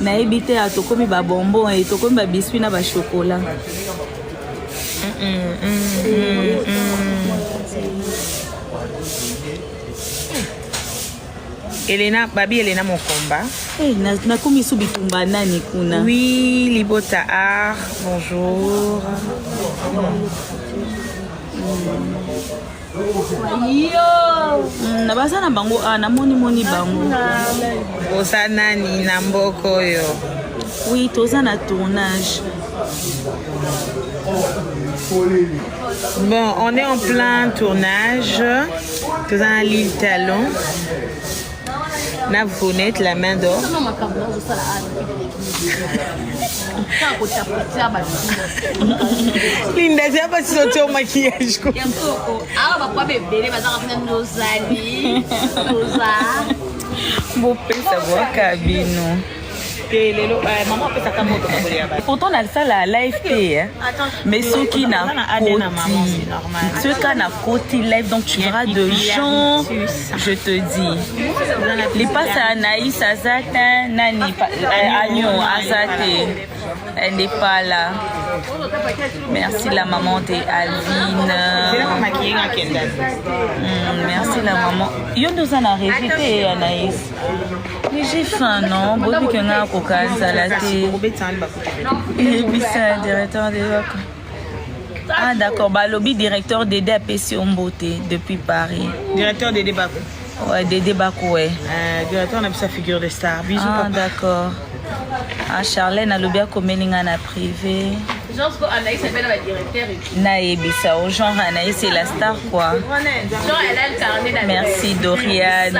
Na ebité à tokomi ba bonbon et tokomi ba biscuit na ba chocolat. Elena, Babi Elena Mokomba. Eh, na komi sou bitumba nani kuna. Oui, Libota Art, bonjour. Na baza na bango na moni bango. Osana ni na mboko yo. Oui, toza na tournage. Bon, on est en plein tournage. Toza na Lille Talon. Na vous connaître la main d'or. Linda, c'est pas si sorti au maquillage. Beau savoir cabino. Pourtant on a ça la live mais ceux qui n'a côté live donc tu verras de gens je te dis les passes à Anaïs Azata Nani Agnon Azate Elle n'est pas là. Merci la maman de Alvine. Merci la maman. Yo nous en a répété, Anaïs. Mais j'ai faim, non? Bobi Kenga Kokanza la thé. Directeur des vacances. Ah d'accord, Balobi, directeur des DAPC Beauté depuis Paris. Directeur des débats. Ouais, des débats, ouais. Directeur, on a vu sa figure de star. Bisous, ah, papa. d'accord. Ah, Charlène, elle a bien comme na privé. Genre, Anaïs, elle est la directeur. Naïbissa, au genre, Anaïs, c'est la star, quoi. Genre, elle a le carnet d'adresse. Merci, Doriane.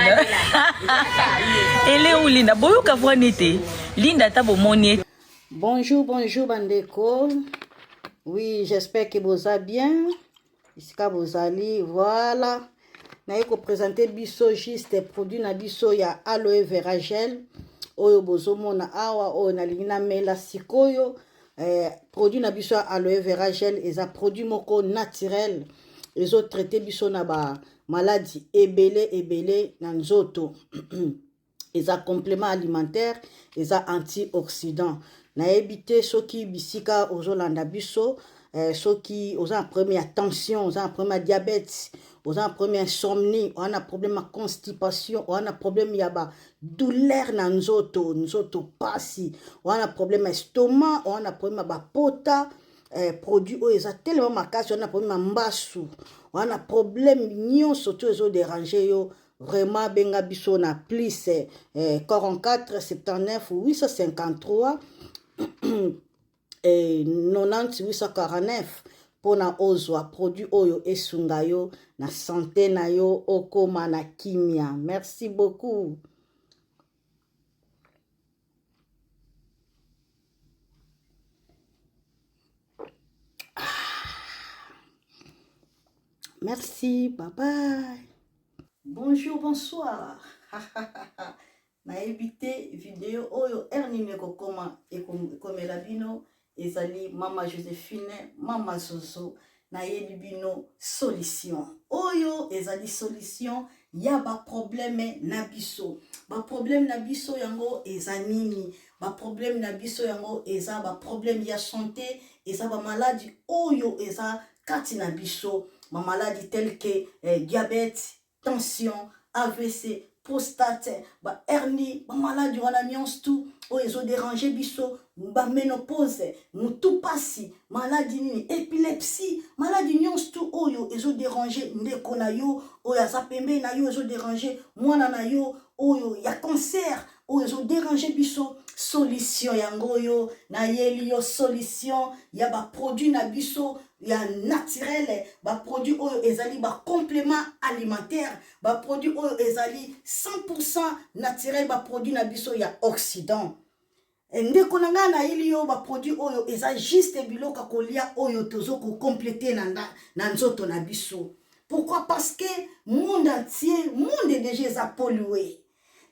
Elle est où, Linda? Boyo Kavouanete. Linda, t'as beau monier. Bonjour, bonjour, Bandeko. Oui, j'espère que vous allez bien. Ici, vous allez, voilà. Je vais présenter biso juste produit na biso ya aloe vera gel. Oyo bozomona awa oyo nalingi na mela sikoyo. Produit na biso ya aloe vera gel eza produit moko naturel. Ezo traité biso na ba maladie ebele na nzoto. Eza complément alimentaire, eza antioxydant. Na ebité soki bisika ozolanda biso, soki oza un problème de tension, oza un problème de diabète, oza un problème insomnie, on a un problème de constipation, on a un problème de douleur na nzoto pasi, on a un problème d'estomac, on a un problème de pota, produit o eza tellement makasi, on a un problème de mbasu, on a un problème nyon surtout ezo déranger yo. Vraiment benga biso na plus 44 79 853 et 90 849 pona ozwa produit oyo esunga yo na santé na yo okoma na kimia. Merci beaucoup. Merci, bye bye. Bonjour, bonsoir. Na évité vidéo oyo ernine kokoma ekomela bino ezali mama Joséphine, mama Zozo na yebi bino solution. Oyo ezali solution ya ba problème na biso. Ba problème na biso yango ezanini. Ba problème na biso yango eza ba problème ya santé, eza ba maladie oyo eza kati na biso. Ma maladie telle que diabète, tension, AVC, prostate, ba hernie, ba maladie wana nyonso tout oyo ezo déranger biso, ba ménopause, mutu pasi, maladie nini, épilepsie, maladie nyonso tout oyo ezo déranger ndeko na yo, oyo aza pembe na yo ezo déranger mwana na yo, oyo ya cancer, oyo ezo déranger biso. Solution yango yo na yeli yo solution ya ba produit na biso ya naturel, ba produit oyo ezali ba complément alimentaire, ba produit oyo ezali 100% naturel, ba produit na biso ya oxydant. Ndeko nanga na yeli yo ba produit oyo eza juste biloka kolia oyo tozo ko compléter na nzoto na biso. Pourquoi? Parce que monde entier, monde déjà eza pollué.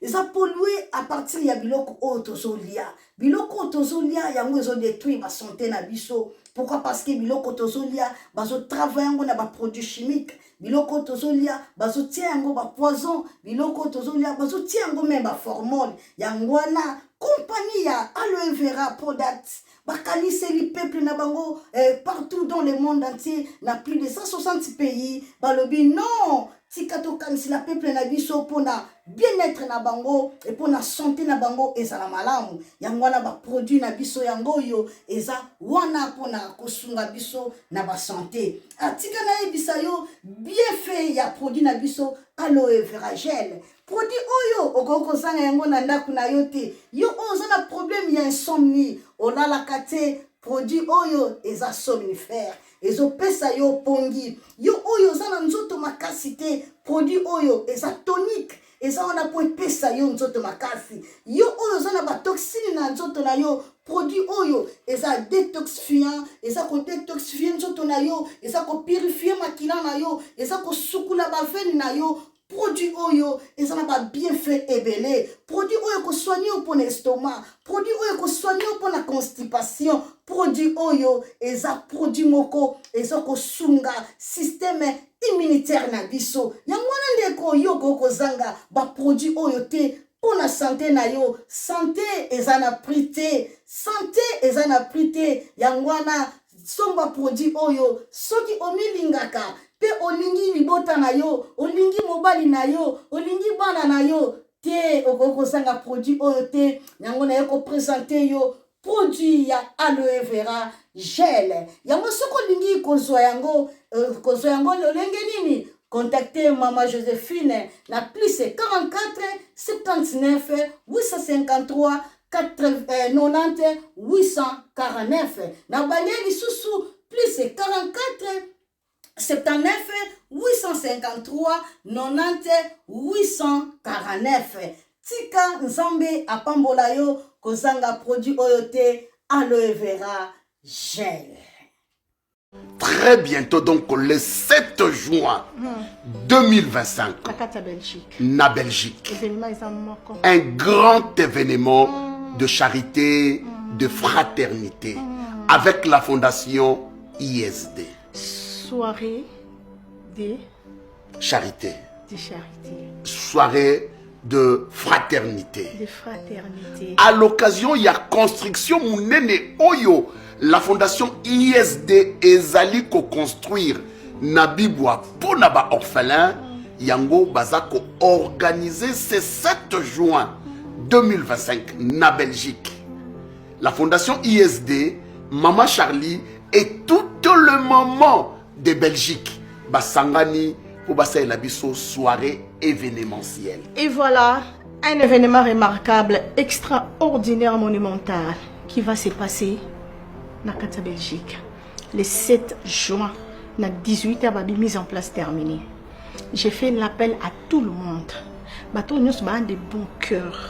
Ils ont pollué à partir de biloko otozolia. Biloko otozolia yango ezo détruire la santé na biso. Pourquoi? Parce que biloko otozolia bazo travailler yango na ba produits chimiques. Biloko otozolia bazo tia yango ba poison. Biloko otozolia bazo tia yango même ba hormone. Yango wana compagnie ya aloe vera products. Bakanise li peuple na bango partout dans le monde entier, na plus de 160 pays. Balobi non. Tikato kanisi la peuple na biso pona bien-être na bango et pona santé na bango ezala malamu. Yango wana ba produit na biso yango yo eza wana pona kosunga biso na ba santé. Atika na yebisa yo bien fait ya produit na biso aloe vera gel. Produit oyo okoko zanga yango na ndaku na yo te. Yo oza na problème ya insomnie, olala kate produit oyo eza somnifère. Ezo pesa yo pongi. Yo oyo zana nzoto makasi te. Produit oyo eza tonique. Eza wana po pesa yo nzoto makasi. Yo oyo zana ba toxine na nzoto na yo. Produit oyo eza détoxifiant. Eza ko détoxifier nzoto na yo. Eza ko purifier makila na yo. Eza ko sukula ba veine na yo. Produit oyo ezana ba bienfait ebele. Produit oyo ko soigner pour l'estomac. Produit oyo ko soigner pour la constipation. Produit oyo eza produit moko eza ko sunga système immunitaire na biso. Yango ndeko yo ko zanga ba produit oyo te pour la santé na yo. Santé ezana prité. Santé ezana prité. Yangwana somba produit oyo. Soki omilingaka. Pe olingi libota na yo. Olingi mobali na yo. Olingi bana na yo. Te okozanga produit oyo te. Yangona yoko présenter yo. Produit ya aloe vera gel. Yango soko lingi kozwa yango lolenge nini? Contactez Maman Joséphine. La plus c'est 44 79 853 90 849. Na balieli susu plus c'est 44 79 853 90 849. Tika Nzambe apambola yo kozanga produit oyote aloe vera gel. Très bientôt, donc le 7 juin 2025, na Belgique, un grand événement de charité, de fraternité, avec la fondation ISD. Soirée de charité. De charité. Soirée de fraternité. De fraternité. À l'occasion, il y a construction Mounene Oyo. La fondation ISD ezali ko construire Nabibwa pour naba orphelin. Yango Bazako organisé ce 7 juin 2025 na Belgique. La fondation ISD, Maman Charlie et tout le moment de Belgique. Basangani pour Bassa Elabiso soirée événementielle. Et voilà un événement remarquable, extraordinaire, monumental qui va se passer dans la Belgique. Le 7 juin, à 18h, mise en place terminée. J'ai fait l'appel à tout le monde. Bateau nous sommes de bons cœurs.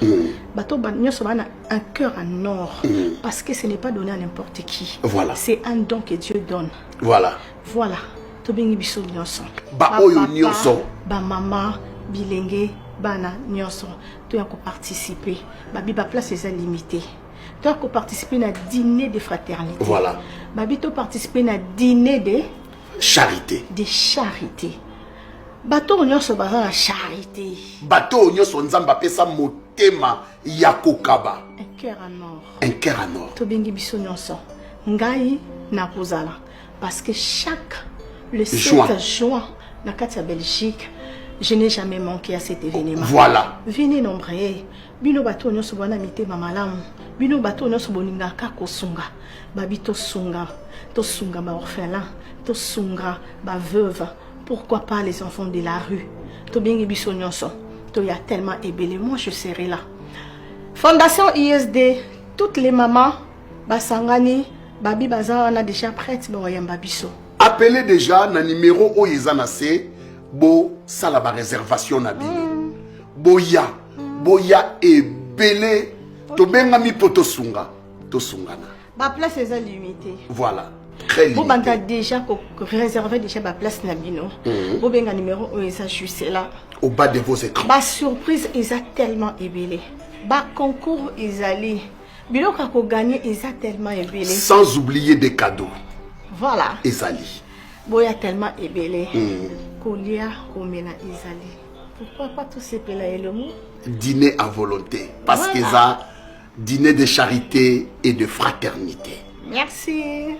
Bateau nous sommes un cœur en or. Parce que ce n'est pas donné à n'importe qui. Voilà. C'est un don que Dieu donne. Voilà. Voilà. Tobingi biso nyonso. Ba oyo nyonso. Ba maman, bilenge, bana nyonso. Tu as participer. Babi ba place est limitée. Tu as participer à dîner de fraternité. Voilà. Babi tu participer à dîner de charité. De charité. Bateau nyonso baza la charité. Bateau nyonso nzamba pesa motema yakokaba. Un cœur en or. Un cœur en or. Tobingi biso nyonso. Ngai na kozala parce que le 7 juin na Katia Belgique, je n'ai jamais manqué à cet événement. Voilà. Venez nombreux. Bino bateau nyonso bana mite mamalamu. Bino bateau nyonso boninga ka kosunga. Babi to sunga ba orphelin, to sunga ba veuve. Pourquoi pas les enfants de la rue? To bien biso nyonso. To y a tellement ébélé. Moi je serai là. Fondation ISD, toutes les mamans basangani babi baza on a déjà prête ba yamba biso. Appelez déjà na numéro Oyezanase bo salaba réservation na bino. Boya et belé to bengami poto sunga to sungana. Ba place est limitée. Voilà. Très limité. Vous avez déjà réservé déjà ma place na bino. Vous avez un numéro Oyeza juste là. Au bas de vos écrans. Ma surprise est tellement ébélé. Ba concours est allé. Bilo kako gagner est tellement ébélé. Sans oublier des cadeaux. Voilà. Ezali. Boya tellement ébélé. Kolia komena Ezali. Pourquoi pas tous ces pela et le mot? Dîner à volonté. Parce que ça, dîner de charité et de fraternité. Merci.